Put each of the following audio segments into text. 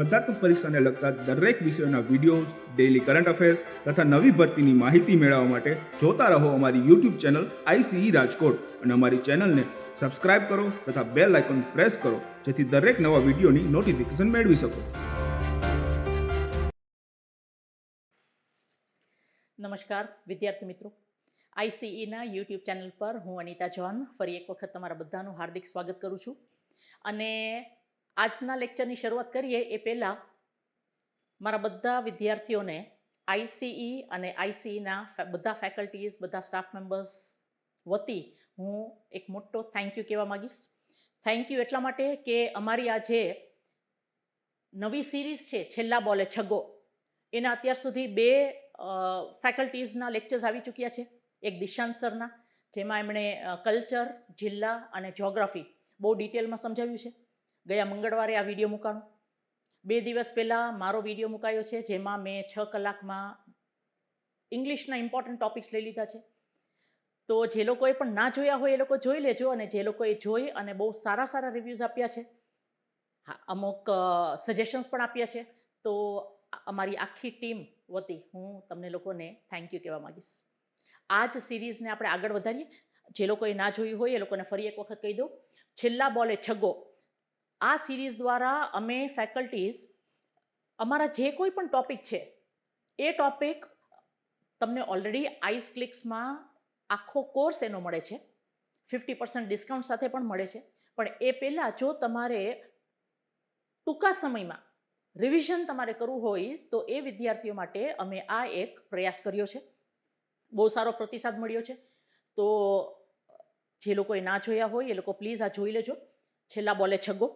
સ્પર્ધાત્મક પરીક્ષાને લગતા દરેક વિષયોના વિડીયોઝ, ડેઇલી કરંટ અફેર્સ તથા નવી ભરતીની માહિતી મેળવવા માટે જોતા રહો અમારી યુટ્યુબ ચેનલ ICE રાજકોટ અને અમારી ચેનલને સબસ્ક્રાઇબ કરો તથા બેલ આઇકોન પ્રેસ કરો જેથી દરેક નવા વિડીયોની નોટિફિકેશન મેળવી શકો. નમસ્કાર વિદ્યાર્થી મિત્રો, ICEના યુટ્યુબ ચેનલ પર હું અનિતા જોન ફરી એક વખત તમારા બધાનું હાર્દિક સ્વાગત કરું છું. અને આજના લેક્ચરની શરૂઆત કરીએ એ પહેલાં મારા બધા વિદ્યાર્થીઓને ICE અને ICEના બધા ફેકલ્ટીઝ, બધા સ્ટાફ મેમ્બર્સ વતી હું એક મોટો થેન્ક યુ કહેવા માગીશ. થેન્ક યુ એટલા માટે કે અમારી આ જે નવી સિરીઝ છે છેલ્લા બોલે છગ્ગો, એના અત્યાર સુધી 2 ફેકલ્ટીઝના લેક્ચર્સ આવી ચૂક્યા છે. એક દિશાંત સરના, જેમાં એમણે કલ્ચર, જિલ્લા અને જ્યોગ્રાફી બહુ ડિટેલમાં સમજાવ્યું છે. ગયા મંગળવારે આ વિડીયો મૂકાણો. 2 દિવસ પહેલાં મારો વિડીયો મુકાયો છે, જેમાં મેં 6 કલાકમાં ઇંગ્લિશના ઇમ્પોર્ટન્ટ ટોપિક્સ લઈ લીધા છે. તો જે લોકોએ પણ ના જોયા હોય એ લોકો જોઈ લેજો, અને જે લોકોએ જોઈ અને બહુ સારા સારા રિવ્યૂઝ આપ્યા છે, હા, અમુક સજેશન્સ પણ આપ્યા છે, તો અમારી આખી ટીમ વતી હું તમને લોકોને થેન્ક યુ કહેવા માંગીશ. આ જ સિરીઝને આપણે આગળ વધારીએ. જે લોકોએ ના જોયું હોય એ લોકોને ફરી એક વખત કહી દઉં, છેલ્લા બોલે છગ્ગો. આ સિરીઝ દ્વારા અમે ફેકલ્ટીઝ અમારા જે કોઈ પણ ટોપિક છે એ ટોપિક તમને ઓલરેડી આઈસ ક્લિક્સમાં આખો કોર્સ એનો મળે છે, 50% ડિસ્કાઉન્ટ સાથે પણ મળે છે. પણ એ પહેલાં જો તમારે ટૂંકા સમયમાં રિવિઝન તમારે કરવું હોય તો એ વિદ્યાર્થીઓ માટે અમે આ એક પ્રયાસ કર્યો છે. બહુ સારો પ્રતિસાદ મળ્યો છે. તો જે લોકોએ ના જોયા હોય એ લોકો પ્લીઝ આ જોઈ લેજો. છેલ્લા બોલે છગ્ગો,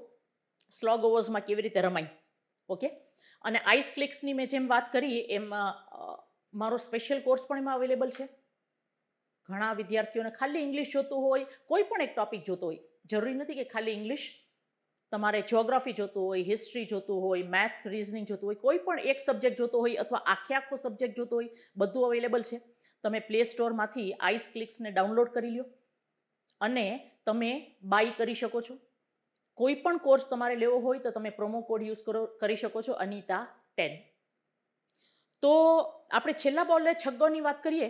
સ્લોગ ઓવર્સમાં કેવી રીતે રમાય. ઓકે. અને આઈસ ક્લિક્સની મેં જેમ વાત કરી એમ મારો સ્પેશિયલ કોર્સ પણ એમાં અવેલેબલ છે. ઘણા વિદ્યાર્થીઓને ખાલી ઇંગ્લિશ જોતું હોય, કોઈ પણ એક ટોપિક જોતો હોય, જરૂરી નથી કે ખાલી ઇંગ્લિશ, તમારે જ્યોગ્રાફી જોતું હોય, હિસ્ટ્રી જોતું હોય, મેથ્સ, રીઝનિંગ જોતું હોય, કોઈ પણ એક સબ્જેક્ટ જોતો હોય અથવા આખો સબ્જેક્ટ જોતો હોય, બધું અવેલેબલ છે. તમે પ્લે સ્ટોરમાંથી આઈસ ક્લિક્સને ડાઉનલોડ કરી લો અને તમે બાય કરી શકો છો. કોઈ પણ કોર્સ તમારે લેવો હોય તો તમે પ્રોમો કોડ યુઝ કરી શકો છો, અનિતા 10. તો આપણે છેલ્લા બોલે છગ્ગોની વાત કરીએ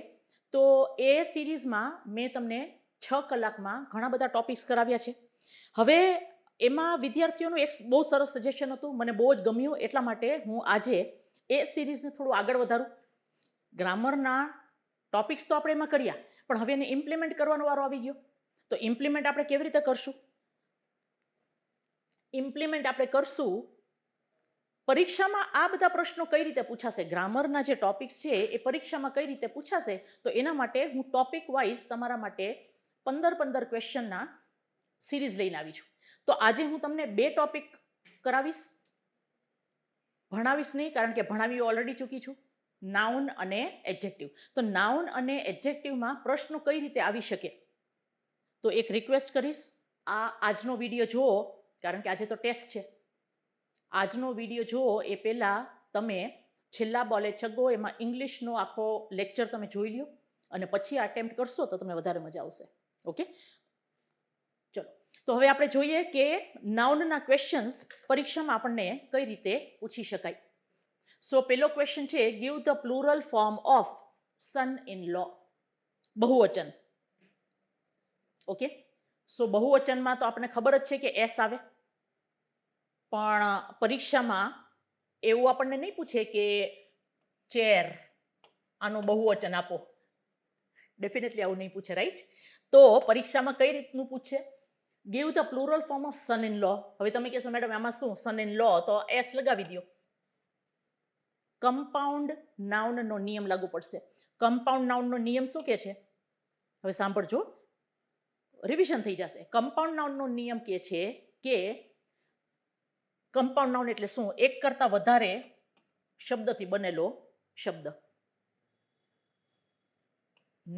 તો એ સિરીઝમાં મેં તમને 6 કલાકમાં ઘણા બધા ટોપિક્સ કરાવ્યા છે. હવે એમાં વિદ્યાર્થીઓનું એક બહુ સરસ સજેશન હતું, મને બહુ જ ગમ્યું, એટલા માટે હું આજે એ સિરીઝને થોડું આગળ વધારું. ગ્રામરના ટોપિક્સ તો આપણે એમાં કર્યા, પણ હવે એને ઇમ્પ્લિમેન્ટ કરવાનો વારો આવી ગયો. તો ઇમ્પ્લિમેન્ટ આપણે કેવી રીતે કરશું? ઇમ્પ્લિમેન્ટ આપણે કરશું, પરીક્ષામાં આ બધા પ્રશ્નો કઈ રીતે પૂછાશે, ગ્રામરના જે ટોપિક્સ છે એ પરીક્ષામાં કઈ રીતે પૂછાશે, તો એના માટે હું ટોપિક વાઇઝ તમારા માટે 15 ક્વેશ્ચનના સિરીઝ લઈને આવી છું. તો આજે હું તમને 2 ટોપિક કરાવીશ, ભણાવીશ નહીં, કારણ કે ભણાવી ઓલરેડી ચૂકી છું, નાઉન અને એડજેક્ટિવ. તો નાઉન અને એડજેક્ટિવમાં પ્રશ્નો કઈ રીતે આવી શકે, તો એક રિક્વેસ્ટ કરીશ, આજનો વિડીયો જુઓ, કારણ કે આજે તો ટેસ્ટ છે. આજનો વિડીયો જુઓ એ પહેલાં તમે છેલ્લા બોલે છગ્ગો એમાં ઇંગ્લિશનો આખો લેક્ચર તમે જોઈ લ્યો અને પછી અટેમ્પ્ટ કરશો તો તમને વધારે મજા આવશે. ઓકે, ચલો. તો હવે આપણે જોઈએ કે નાઉનના ક્વેશ્ચન્સ પરીક્ષામાં આપણને કઈ રીતે પૂછી શકાય. સો પહેલો ક્વેશ્ચન છે, give the plural form of son in law. બહુવચન. ઓકે, સો બહુવચનમાં તો આપણને ખબર જ છે કે એસ આવે, પણ પરીક્ષામાં એવું આપણને નહીં પૂછે કે ચેર આનું બહુવચન આપો. ડેફિનેટલી આવું નહીં પૂછે, રાઈટ? તો પરીક્ષામાં કઈ રીતનું પૂછે? Give the plural form of son in law. હવે તમે કહેશો મેડમ આમાં શું સન ઇન લો, તો એસ લગાવી દો. કમ્પાઉન્ડ નાઉનનો નિયમ લાગુ પડશે. કમ્પાઉન્ડ નાઉનનો નિયમ શું કહે છે? હવે સાંભળજો, રિવિઝન થઈ જશે. કમ્પાઉન્ડ નાઉનનો નિયમ કહે છે કે કમ્પાઉન્ડ નાઉન એટલે શું? એક કરતા વધારે શબ્દથી બનેલો શબ્દ.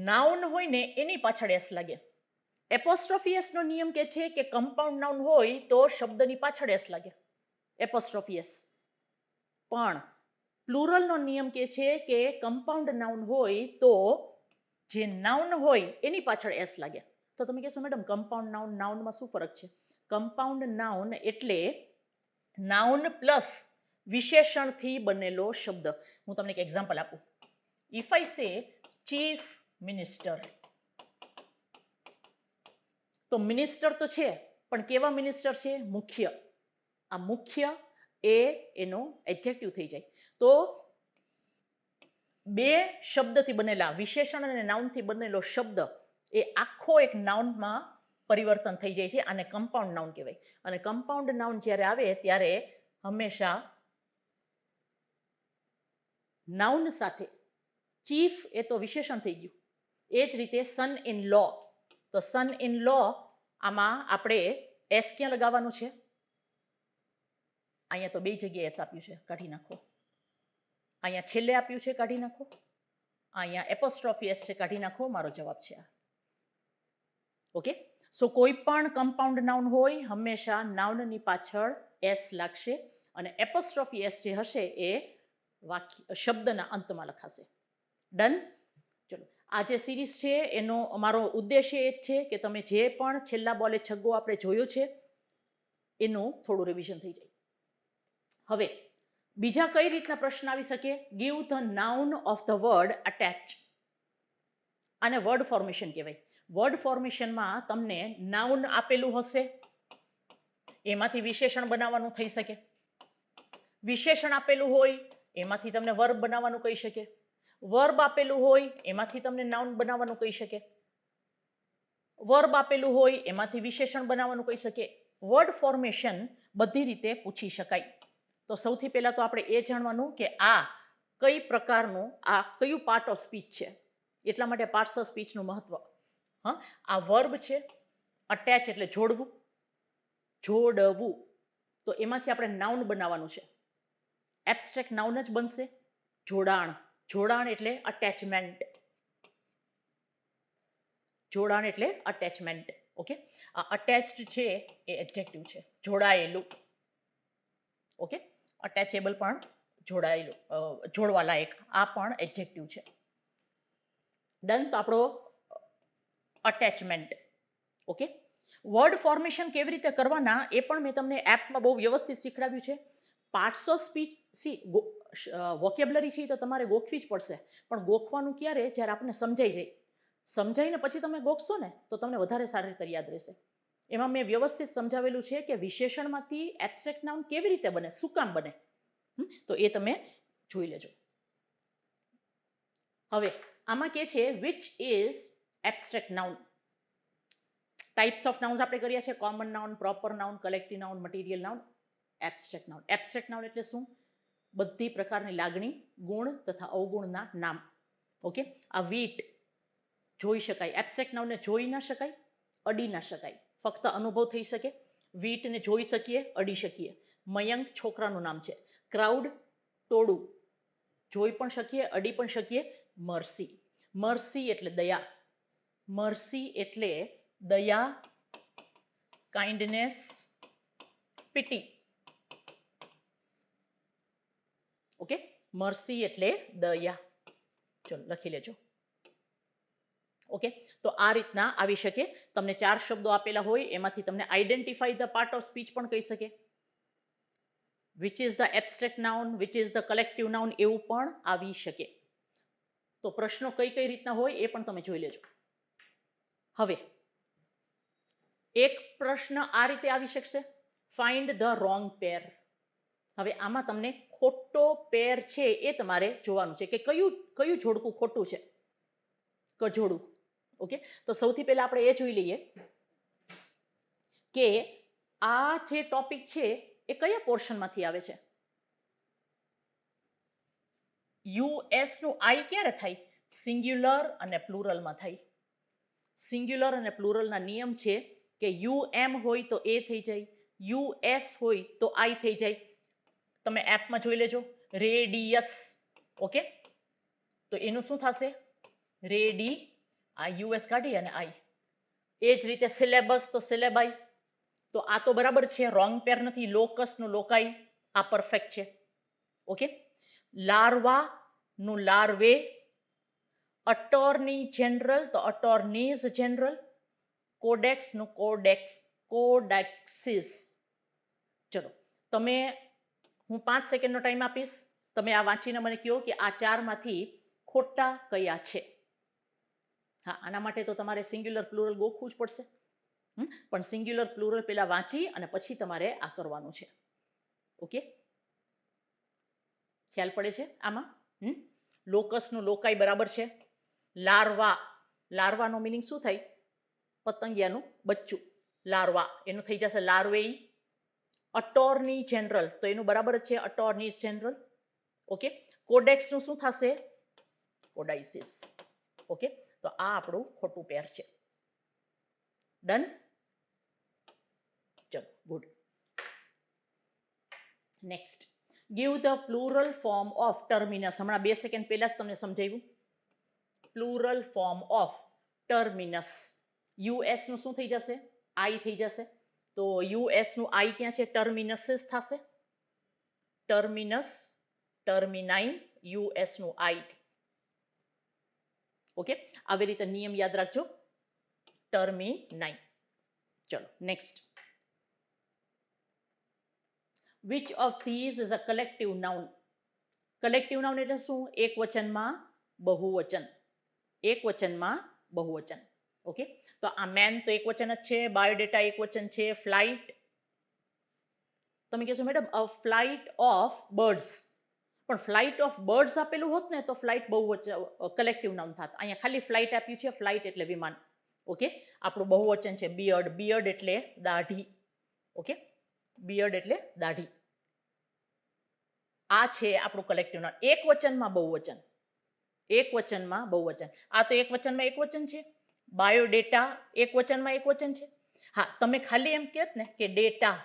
નાઉન હોય ને એની પાછળ એસ લાગે. એપોસ્ટ્રોફી એસ નો નિયમ કહે છે કે કમ્પાઉન્ડ નાઉન હોય તો શબ્દની પાછળ એસ લાગે, એપોસ્ટ્રોફી એસ. પણ પ્લુરલનો નિયમ કહે છે કે કમ્પાઉન્ડ નાઉન હોય તો જે નાઉન હોય એની પાછળ એસ લાગે. તો તમે કહેશો મેડમ કમ્પાઉન્ડ નાઉન નાઉનમાં શું ફરક છે? કમ્પાઉન્ડ નાઉન એટલે નાઉન પ્લસ વિશેષણથી બનેલો શબ્દ. હું તમને એક એક્ઝામ્પલ આપું. ઇફ આઈ સે ચીફ મિનિસ્ટર, તો મિનિસ્ટર તો છે, પણ કેવા મિનિસ્ટર છે? મુખ્ય. આ મુખ્ય એ એનો એડજેક્ટિવ થઈ જાય. તો બે શબ્દથી બનેલા વિશેષણ અને નાઉનથી બનેલો શબ્દ એ આખો એક નાઉનમાં પરિવર્તન થઈ જાય છે. આને કમ્પાઉન્ડ નાઉન કહેવાય. અને કમ્પાઉન્ડ નાઉન જ્યારે આવે ત્યારે હંમેશા નાઉન સાથે ચીફ એ તો વિશેષણ થઈ ગયું, એ જ રીતે સન ઇન લો. તો સન ઇન લો આમાં આપણે એસ ક્યાં લગાવવાનું છે? અહીંયા તો બે જગ્યાએ એસ આપ્યું છે, કાઢી નાખો. અહીંયા છેલ્લે આપ્યું છે, કાઢી નાખો. અહીંયા એપોસ્ટ્રોફી એસ છે, કાઢી નાખો. મારો જવાબ છે આ. ઓકે, સો કોઈ પણ કમ્પાઉન્ડ નાઉન હોય હંમેશા નાઉનની પાછળ એસ લાગશે અને એપોસ્ટ્રોફી એસ જે હશે એ વાક્ય શબ્દના અંતમાં લખાશે. ડન. ચલો, આ જે સિરીઝ છે એનો અમારો ઉદ્દેશ્ય એ જ છે કે તમે જે પણ છેલ્લા બોલે છગ્ગો આપણે જોયો છે એનું થોડું રિવિઝન થઈ જાય. હવે બીજા કઈ રીતના પ્રશ્ન આવી શકે? Give the noun of the word attach. આને વર્ડ ફોર્મેશન કહેવાય. વર્ડ ફોર્મેશનમાં તમને નાઉન આપેલું હશે, એમાંથી વિશેષણ બનાવવાનું થઈ શકે. વિશેષણ આપેલું હોય એમાંથી તમને વર્બ બનાવવાનું કહી શકે. વર્બ આપેલું હોય એમાંથી તમને નાઉન બનાવવાનું કહી શકે. વર્બ આપેલું હોય એમાંથી વિશેષણ બનાવવાનું કહી શકે. વર્ડ ફોર્મેશન બધી રીતે પૂછી શકાય. તો સૌથી પહેલા તો આપણે એ જાણવાનું કે આ કઈ પ્રકારનું, આ કયું પાર્ટ ઓફ સ્પીચ છે. એટલા માટે પાર્ટ્સ ઓફ સ્પીચનું મહત્વ. હા, આ વર્બ છે. અટેચ એટલે જોડવું, જોડવું. તો એમાંથી આપણે નાઉન બનાવવાનું છે. એબ્સ્ટ્રેક્ટ નાઉન જ બનશે. જોડાણ, જોડાણ એટલે અટેચમેન્ટ. જોડાણ એટલે અટેચમેન્ટ. ઓકે, આ અટેચ્ડ છે એ એડજેક્ટિવ છે, જોડાયેલું. ઓકે, અટેચેબલ પણ જોડાયેલું, જોડવા લાયક, આ પણ એડજેક્ટિવ છે. ડન. તો આપણો અટેચમેન્ટ. ઓકે, વર્ડ ફોર્મેશન કેવી રીતે કરવાના એ પણ મેં તમને એપમાં બહુ વ્યવસ્થિત શીખડાવ્યું છે. પાર્ટ્સ ઓફ સ્પીચ વોકેબ્લરી છે તો તમારે ગોખવી જ પડશે, પણ ગોખવાનું ક્યારે? જ્યારે આપણને સમજાઈ જાય. સમજાઈને પછી તમે ગોખશો ને તો તમને વધારે સારી રીતે યાદ રહેશે. એમાં મેં વ્યવસ્થિત સમજાવેલું છે કે વિશેષણમાંથી એબ્સ્ટ્રેક્ટ નાઉન કેવી રીતે બને, શું કામ બને. તો એ તમે જોઈ લેજો. હવે આમાં કે છે which is abstract noun. Types of nouns આપણે કર્યા છે: common noun, proper noun, collective noun, material noun, abstract noun. Abstract noun એટલે શું? બધી પ્રકારની લાગણી, ગુણ તથા અવગુણના નામ. ઓકે, આ વીટ જોઈ શકાય. એબ્સ્ટ્રેક્ટ નાઉનને જોઈ ના શકાય, અડી ના શકાય, ફક્ત અનુભવ થઈ શકે. વીટને જોઈ શકીએ, અડી શકીએ. મયંક છોકરાનું નામ છે. ક્રાઉડ ટોળું, જોઈ પણ શકીએ, અડી પણ શકીએ. મર્સી, મર્સી એટલે દયા. મર્સી એટલે દયા, કાઇન્ડનેસ, પીટી. ઓકે, મર્સી એટલે દયા. ચલો લખી લેજો. ઓકે, તો આ રીતના આવી શકે. તમને 4 શબ્દો આપેલા હોય એમાંથી તમને identify the part of speech પણ કહી શકે. Which is the abstract noun, which is the collective noun, એવું પણ આવી શકે. તો પ્રશ્નો કઈ કઈ રીતના હોય એ પણ તમે જોઈ લેજો. હવે એક પ્રશ્ન આ રીતે આવી શકશે: ફાઇન્ડ ધ રોંગ પેર. હવે આમાં તમને ખોટો પેર છે એ તમારે જોવાનું છે કે કયું જોડકું ખોટું છે, કજોડું. ઓકે, તો સૌથી પહેલા આપણે એ જોઈ લઈએ કે આ જે ટોપિક છે એ કયા પોર્શનમાંથી આવે છે. યુએસ નું આઈ ક્યારે થાય? સિંગ્યુલર અને પ્લુરલમાં થાય. સિંગ્યુલર અને પ્લુરલના નિયમ છે કે યુએમ હોય તો એ થઈ જાય, યુએસ હોય તો આઈ થઈ જાય. તમે એપમાં જોઈ લેજો. રેડિયસ. ઓકે, તો એનું શું થશે? રેડી, આ યુએસ કાઢી અને આઈ. એ જ રીતે સિલેબસ તો સિલેબાઈ. તો આ તો બરાબર છે, રોંગ પેર નથી. લોકસ નું લોકાઈ, આ પરફેક્ટ છે. ઓકે, લાર્વા નું લાર્વે, અટોર્ની જનરલ તો અટોર્નીઝ જનરલ, કોડેક્સ નું કોડેક્સ, કોડેક્સિસ. ચલો તમે હું 5 સેકન્ડનો ટાઈમ આપીશ, તમે આ વાંચીને મને કહો કે આ ચારમાંથી ખોટા કયા છે. હા, આના માટે તો તમારે સિંગ્યુલર પ્લુરલ ગોખવું જ પડશે. પણ સિંગ્યુલર પ્લુરલ પહેલા વાંચી અને પછી તમારે આ કરવાનું છે. ઓકે, ખ્યાલ પડે છે આમાં? લોકસનું લોકાઈ બરાબર છે. લાર્વા, લાર્વાનો મિનિંગ શું થાય? પતંગિયાનું બચ્ચું. લાર્વા એનું થઈ જશે લાર્વેઈ. અટોર્ની જનરલ, તો એનું બરાબર જ છે અટોર્ની જનરલ. ઓકે, કોડેક્સનું શું થશે? કોડાઇસિસ. ઓકે, તો આ આપણું ખોટું પેર છે. ડન? ચલો, good. Next, give the plural form of terminus. હમણાં 2 સેકન્ડ પહેલા જ તમને સમજાવ્યું. Plural form of terminus. US નું શું થઈ જશે? આઈ થઈ જશે. તો યુએસ નું આઈ ક્યાં છે? ટર્મિનસ જ થશે. ટર્મિનસ, ટર્મિનાઇન, યુએસ નું આઈ. ઓકે, આવી રીતે નિયમ યાદ રાખજો. ટર્મિનાઇન. ચલો next. Which of these is a collective noun? Collective noun એટલે શું? એક વચનમાં બહુવચન. એક વચનમાં બહુવચન. ઓકે, તો આ મેન તો એક વચન જ છે, બાયોડેટા એક વચન છે, ફ્લાઇટ, તમે કહેશો મેડમ ફ્લાઇટ ઓફ બર્ડ્સ, પણ ફ્લાઇટ ઓફ બર્ડ્સ આપેલું હોત ને તો ફ્લાઇટ બહુવચન કલેક્ટિવ નાઉન થાત. અહીંયા ખાલી ફ્લાઇટ આપ્યું છે, ફ્લાઇટ એટલે વિમાન. ઓકે, આપણું બહુવચન છે બિયર્ડ. બિયર્ડ એટલે દાઢી. ઓકે, બિયર્ડ એટલે દાઢી. આ છે આપણું કલેક્ટિવ નાઉન. એક વચનમાં બહુવચન. એક વચનમાં બહુવચન. આ તો એક વચનમાં એક વચન છે. બાયોડેટા એક વચનમાં એક વચન છે. હા, તમે ખાલી એમ કહેત ને કે ડેટા,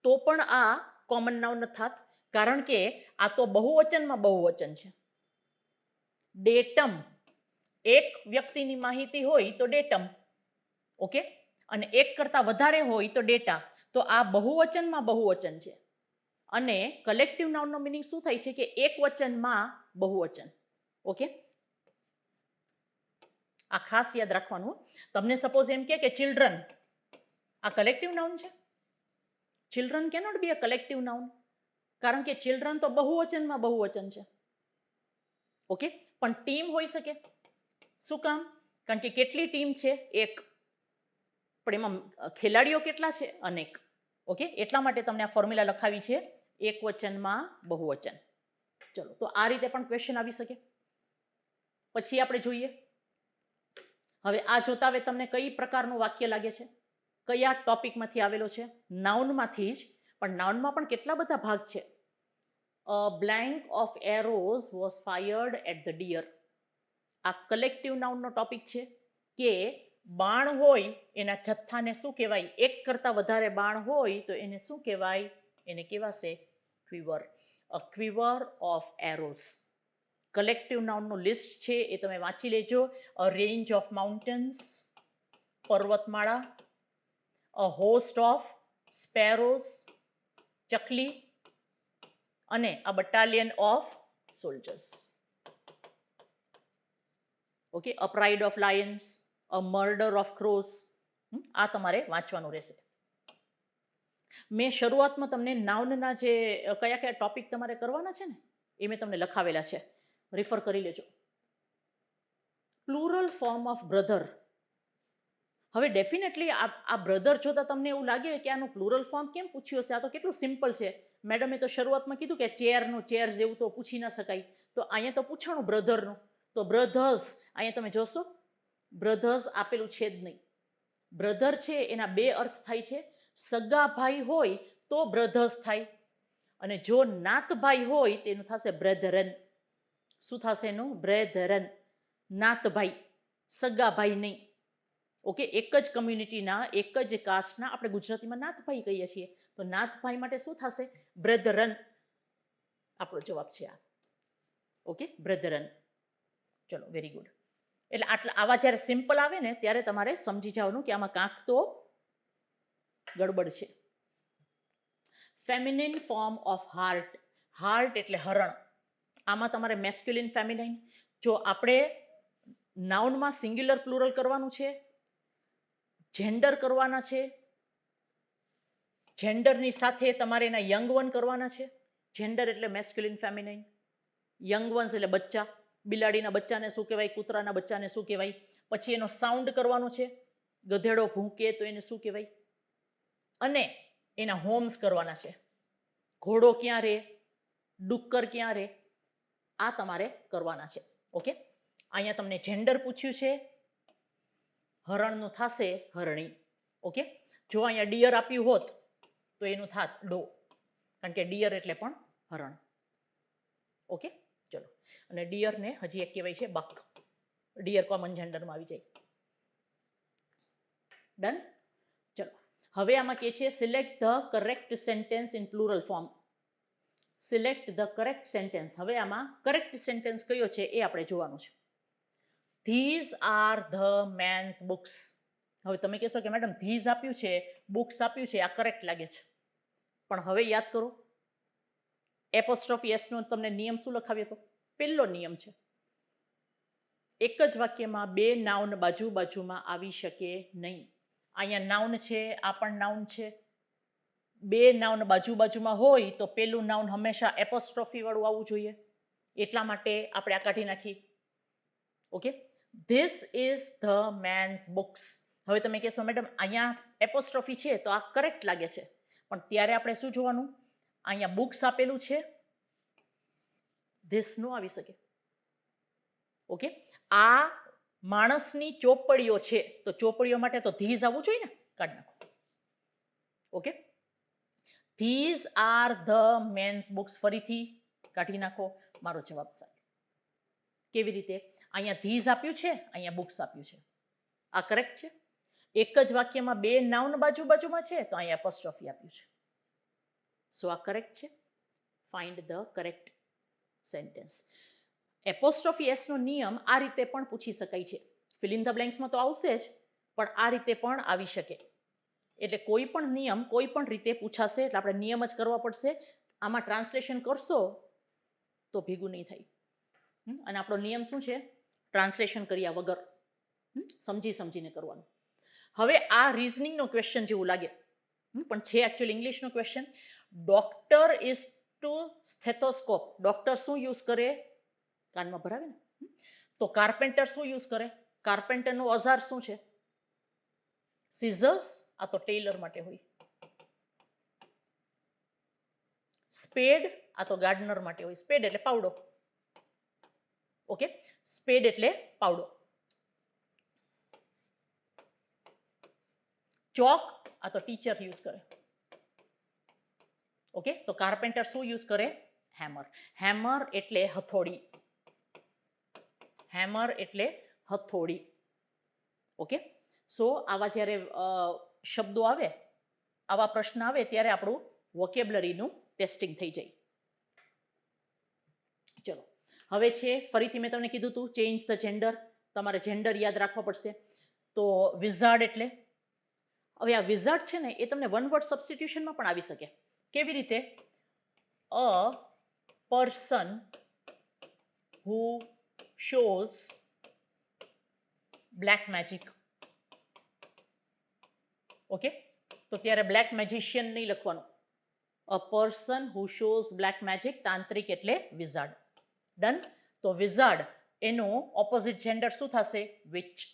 તો પણ આ કોમન નાઉન ન થાત, કારણ કે આ તો બહુવચનમાં બહુવચન છે. ડેટમ, એક વ્યક્તિની માહિતી હોય તો ડેટમ. ઓકે, અને એક કરતા વધારે હોય તો ડેટા. તો આ બહુવચનમાં બહુવચન છે. અને કલેક્ટિવ નાઉનનો મિનિંગ શું થાય છે? કે એક વચનમાં બહુવચન. ઓકે, આ ખાસ યાદ રાખવાનું. તમને સપોઝ એમ કે ચિલ્ડ્રન, આ કલેક્ટિવ નાઉન છે? Children cannot be a collective noun, કારણ કે ચિલ્ડ્રન તો બહુવચનમાં બહુવચન છે. ઓકે, પણ ટીમ હોઈ શકે. શું કામ? કારણ કે કેટલી ટીમ છે? એક. પણ એમાં ખેલાડીઓ કેટલા છે? અનેક. ઓકે, એટલા માટે તમને આ ફોર્મ્યુલા લખાવી છે, એક વચનમાં બહુવચન. ચલો, તો આ રીતે પણ ક્વેશ્ચન આવી શકે. પછી આપણે જોઈએ. હવે આ જોતા હવે તમને કઈ પ્રકારનું વાક્ય લાગે છે? કયા ટોપિકમાંથી આવેલો છે? નાઉનમાંથી જ. પણ નાઉનમાં પણ કેટલા બધા ભાગ છે. A blank of arrows was fired at the deer. આ કલેક્ટિવ નાઉનનો ટોપિક છે કે બાણ હોય એના જથ્થાને શું કહેવાય? એક કરતા વધારે બાણ હોય તો એને શું કહેવાય? એને કહેવાશે quiver. A quiver of arrows. Collective નાઉનનું લિસ્ટ છે એ તમે વાંચી લેજો. અ રેન્જ ઓફ માઉન્ટેન્સ, પર્વતમાળા. અ હોસ્ટ ઓફ સ્પેરોઝ, ચકલી. અને a battalion of soldiers. Okay, a pride of lions, a murder of crows. આ તમારે વાંચવાનું રહેશે. મેં શરૂઆતમાં તમને નાઉનના જે કયા કયા ટોપિક તમારે કરવાના છે ને એ મેં તમને લખાવેલા છે, રિફર કરી લેજો. Plural form of brother. હવે ડેફિનેટલી આ બ્રધર જોતા તમને એવું લાગે કે આનું પ્લુરલ ફોર્મ કેમ પૂછ્યું હશે? આ તો કેટલું સિમ્પલ છે. મેડમે તો શરૂઆતમાં કીધું કે ચેરનું ચેર જેવું તો પૂછી ના શકાય. તો અહીંયા તો પૂછાણું બ્રધરનું. તો બ્રધર્સ, અહીંયા તમે જોશો બ્રધર્સ આપેલું છે જ નહીં. બ્રધર છે એના બે અર્થ થાય છે. સગા ભાઈ હોય તો બ્રધર્સ થાય, અને જો નાતભાઈ હોય તેનું થશે બ્રેધરન. શું થશે એનું? બ્રેધરન. નાતભાઈ, સગા ભાઈ નહીં. ઓકે, એક જ કમ્યુનિટીના, એક જ કાસ્ટના, આપણે ગુજરાતીમાં નાતભાઈ કહીએ છીએ, તો નાતભાઈ માટે શું થશે? બ્રેધરન. આપણો જવાબ છે આ. ઓકે, બ્રેધરન. ચલો, વેરી ગુડ. એટલે આવા જ્યારે સિમ્પલ આવે ને ત્યારે તમારે સમજી જવાનું કે આમાં કાંક તો ગડબડ છે. ફેમિનિન ફોર્મ ઓફ હાર્ટ. હાર્ટ એટલે હરણ. આમાં તમારે મેસ્ક્યુલિન, ફેમિનાઇન. જો આપણે નાઉનમાં સિંગ્યુલર પ્લુરલ કરવાનું છે, જેન્ડર કરવાના છે, જેન્ડરની સાથે તમારે એના યંગ વન કરવાના છે. જેન્ડર એટલે મેસ્ક્યુલિન ફેમિનાઇન, યંગ વન્સ એટલે બચ્ચા, બિલાડીના બચ્ચાને શું કહેવાય, કૂતરાના બચ્ચાને શું કહેવાય. પછી એનો સાઉન્ડ કરવાનો છે, ગધેડો ભૂંકે તો એને શું કહેવાય, અને એના હોમ્સ કરવાના છે. ઘોડો ક્યાં રહે, ડુક્કર ક્યાં રહે, આ તમારે કરવાના છે. ઓકે, અહીંયા તમને જેન્ડર પૂછ્યું છે, હરણનું થશે હરણી. ઓકે, જો અહીંયા ડિયર આપ્યું હોત તો એનું થાત ડો, કારણ કે ડિયર એટલે પણ હરણ. ઓકે, ચલો. અને ડિયરને હજી એક કહેવાય છે બક. ડિયર કોમન જેન્ડરમાં આવી જાય. ડન. ચલો, હવે આમાં કે છે select the correct sentence in plural form. Select the correct sentence. હવે આમાં કરેક્ટ સેન્ટેન્સ કયો છે એ આપણે જોવાનું છે. These are the men's books. હવે તમે કહેશો કે મેડમ ધીઝ આપ્યું છે, બુક્સ આપ્યું છે, આ કરેક્ટ લાગે છે. પણ હવે યાદ કરો, એપોસ્ટ્રોફી એસ નો તમને નિયમ શું લખાવ્યો હતો? પહેલો નિયમ છે, એક જ વાક્યમાં બે નાઉન બાજુ બાજુમાં આવી શકે નહીં. અહીંયા નાઉન છે, આ પણ નાઉન છે. બે નાઉન બાજુ બાજુમાં હોય તો પેલું નાઉન હંમેશા એપોસ્ટ્રોફી વાળું આવવું જોઈએ. એટલા માટે આપણે આ કાઢી નાખીએ. Okay, this is the men's books. હવે તમે કહેશો મેડમ અહીંયા એપોસ્ટ્રોફી છે તો આ કરેક્ટ લાગે છે, પણ ત્યારે આપણે શું જોવાનું, અહીંયા બુક્સ આપેલું છે, ધીસ નો આવી શકે. ઓકે, આ માણસની ચોપડીઓ છે તો ચોપડીઓ માટે તો ધીઝ આવવું જોઈએ ને, કાઢી નાખો. Okay, these are the men's books, ફરીથી કાઢી નાખો. મારો જવાબ સાચો. કેવી રીતે? અહીંયા ધીઝ આપ્યું છે, અહીંયા બુક્સ આપ્યું છે, આ કરેક્ટ છે. એક જ વાક્યમાં બે નાઉન બાજુ બાજુમાં છે તો અહીંયા એપોસ્ટ્રોફી આપ્યું છે. સો આ કરેક્ટ છે. Find the correct sentence. Apostrophe S નો નિયમ આ રીતે પણ પૂછી શકાય છે. ફિલ ઇન ધ બ્લેન્ક્સમાં તો આવશે જ, પણ આ રીતે પણ આવી શકે. એટલે કોઈ પણ નિયમ કોઈ પણ રીતે પૂછાશે, એટલે આપણે નિયમ જ કરવા પડશે. આમાં ટ્રાન્સલેશન કરશો તો ભેગું નહીં થાય. અને આપણો નિયમ શું છે? ટ્રાન્સલેશન કર્યા વગર સમજી સમજીને કરવાનું. હવે આ રીઝનિંગનો ક્વેશ્ચન જેવું લાગે, પણ છે એકચ્યુઅલી ઇંગ્લિશનો question. Doctor is to stethoscope. Doctor શું યુઝ કરે? કાનમાં ભરાવે ને. તો કાર્પેન્ટર શું યુઝ કરે? કાર્પેન્ટરનું ઓઝાર શું છે? સીઝર્સ. આ તો ટેલર માટે હોય. સ્પેડ, આ તો ગાર્ડનર માટે હોય. સ્પેડ એટલે પાવડો. ઓકે, સ્પેડ એટલે પાવડો. ચોક, આ તો ટીચર યુઝ કરે. ઓકે, તો કાર્પેન્ટર શું યુઝ કરે? હેમર. હેમર એટલે હથોડી. હેમર એટલે હથોડી. ઓકે, સો આવા જ્યારે શબ્દો આવે, આવા પ્રશ્ન આવે ત્યારે આપણું વોકેબ્લરીનું ટેસ્ટિંગ થઈ જાય. ચલો, હવે છે ફરીથી મેં તમને કીધું હતું ચેન્જ ધ જેન્ડર. તમારે જેન્ડર યાદ રાખવા પડશે. તો વિઝાર્ડ એટલે, હવે આ વિઝાર્ડ છે ને એ તમને વન વર્ડ સબસ્ટિટ્યુશનમાં પણ આવી શકે. કેવી રીતે? A person who shows black magic. Okay, તો ત્યારે બ્લેક મેજિશિયન નહીં લખવાનું. A person who shows black magic, તાંત્રિક એટલે વિઝાર્ડ. ડન. તો વિઝાર્ડ એનું ઓપોઝિટ જેન્ડર શું થશે? વિચ.